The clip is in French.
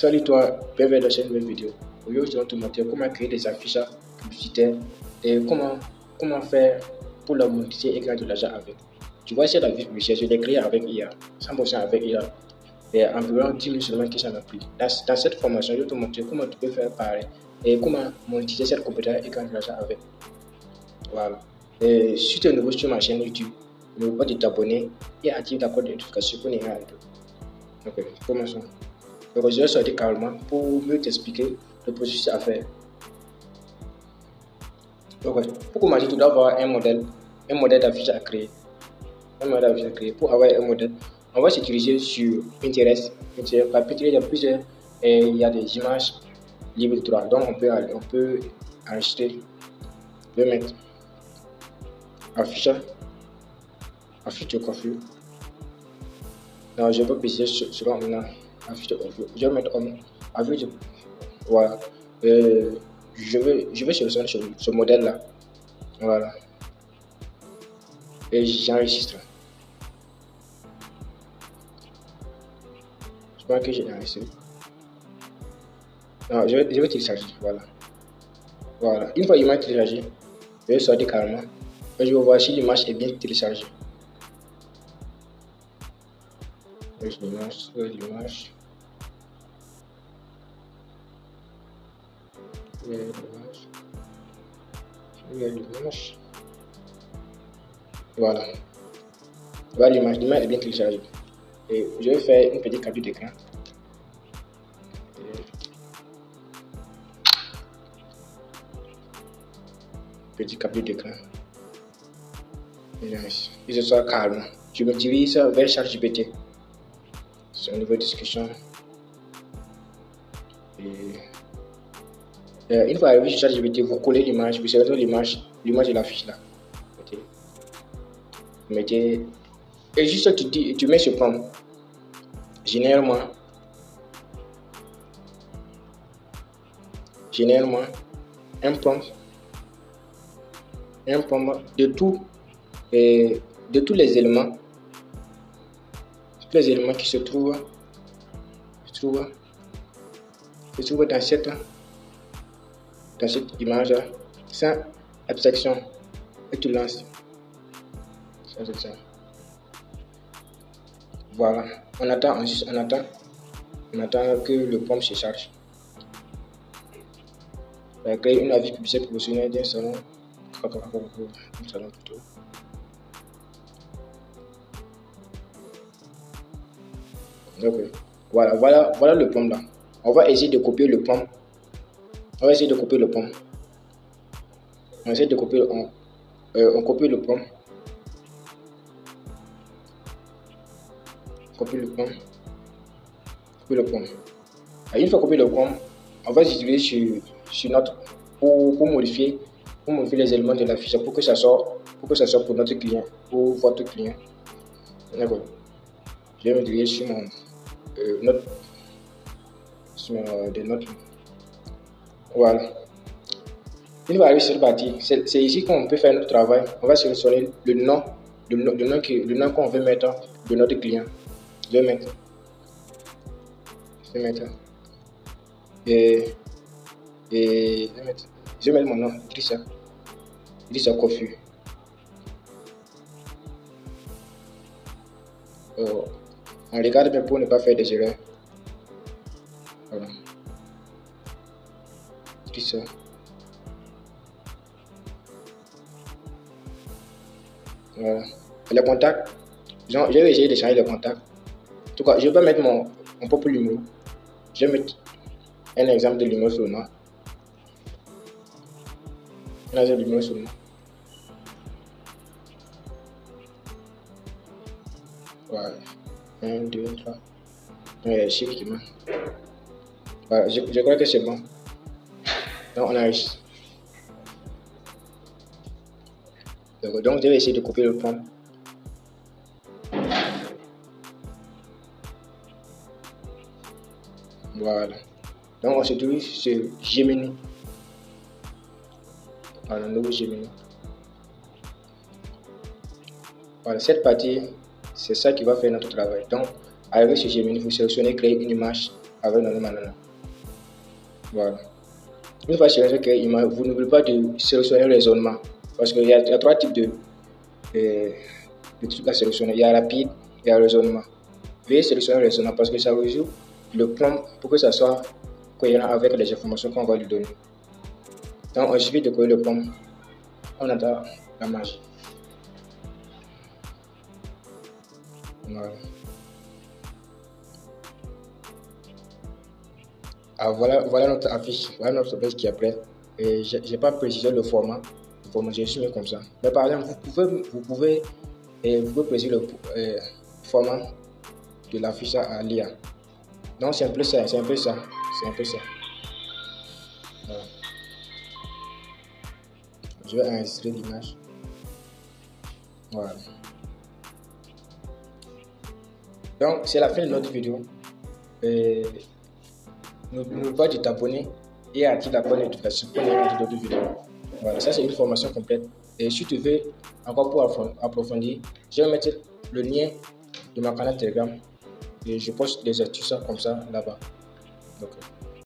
Salut toi, bienvenue dans cette nouvelle vidéo. Aujourd'hui, je vais te montrer comment créer des affiches publicitaires et comment faire pour leur monétiser et gagner de l'argent avec. Tu vois, cette affiche publicitaire, je l'ai créée avec IA, 100% avec IA. Et environ 10 minutes seulement que ça m'a pris. Dans cette formation, je vais te montrer comment tu peux faire pareil et comment monétiser cette compétence et gagner de l'argent avec. Voilà. Et si tu es nouveau sur ma chaîne YouTube, n'oublie pas de t'abonner et active la cloche de notification pour ne rien rater. Ok, commençons. Donc, je vais sortir carrément pour mieux t'expliquer le processus à faire. Donc, pour commencer, tu dois avoir un modèle d'affiche à créer. Pour avoir un modèle, on va se diriger sur Pinterest. Par Pinterest, il y a plusieurs, il y a des images libres de droit. Donc, on peut enregistrer, on peut mettre affiche de coiffure. Non, je vais pas préciser selon maintenant affiche de coiffure. Je vais mettre affiche de, voilà. Je vais sélectionner ce modèle là. Voilà. Et j'enregistre. Je pense que j'ai enregistré. Non, je vais télécharger. Voilà. Voilà. Une fois qu'il m'a téléchargé, je vais sortir carrément. Et je vais voir si l'image est bien téléchargée. L'image. Voilà. Voilà l'image est bien téléchargée. Et je vais faire une petite capture d'écran. Petite capture d'écran. Et ce soit calme. Je me dirige vers ChatGPT. C'est une nouvelle discussion. Et une fois arrivé sur ChatGPT, vous collez l'image, vous sélectionnez l'image de la fiche là. Okay. Vous mettez. Et juste tu mets ce prompt. Généralement un prompt de tous les éléments qui se trouvent dans cette image là, sans abstraction, et tu lances. Voilà, on attend que le prompt se charge. On va créer une affiche publicitaire promotionnelle d'un salon. Plutôt. Okay. Voilà le prompt là. On va essayer de copier le prompt. On essaie de copier le prompt. On copie le prompt. Et une fois copié le prompt, on va utiliser sur notre pour modifier les éléments de la fiche pour que ça sorte pour notre client, pour votre client. D'accord. Je vais me diriger sur mon notes. Voilà. Une fois arrivé sur cette partie, c'est ici qu'on peut faire notre travail. On va sélectionner le nom qu'on veut mettre de notre client. Je vais mettre. Je vais mettre mon nom, Idrissa Coiffure. On regarde bien pour ne pas faire des erreurs. Voilà. Idrissa. Voilà. Les contacts, je vais essayer de changer les contacts. En tout cas, je vais mettre mon propre numéro. Je vais mettre un exemple de numéro seulement. Voilà. 1, 2, 3. Il y a les chiffres qui manquent. Voilà, je crois que c'est bon. Donc, on enregistre. Donc, je vais essayer de copier le prompt. Voilà. Donc, on se dirige sur Gemini. Voilà, un nouveau Gemini. Voilà, c'est ça qui va faire notre travail. Donc, avec ce Gemini, vous sélectionnez créer une image avec notre banane. Voilà. Une fois sélectionné créer image, vous n'oubliez pas de sélectionner le raisonnement. Parce qu'il y a 3 types de trucs à sélectionner. Il y a rapide, il y a raisonnement. Veuillez sélectionner le raisonnement parce que ça résout le plan pour que ça soit cohérent avec les informations qu'on va lui donner. Donc, il suffit de coller le plan, on attend la magie. Voilà. Ah, voilà notre affiche, voilà notre page qui est prête. Et j'ai pas précisé le format. J'ai juste mis comme ça. Mais par exemple, vous pouvez préciser le format de l'affiche à lire. Donc c'est un peu ça, Voilà. Je vais enregistrer l'image. Voilà. Donc c'est la fin de notre vidéo. N'oublie pas de t'abonner et activer la cloche de notification pour ne rien rater d'autres vidéos. Voilà, ça c'est une formation complète. Et si tu veux encore pour approfondir, je vais mettre le lien de ma canal Telegram et je poste des astuces comme ça là-bas. Okay.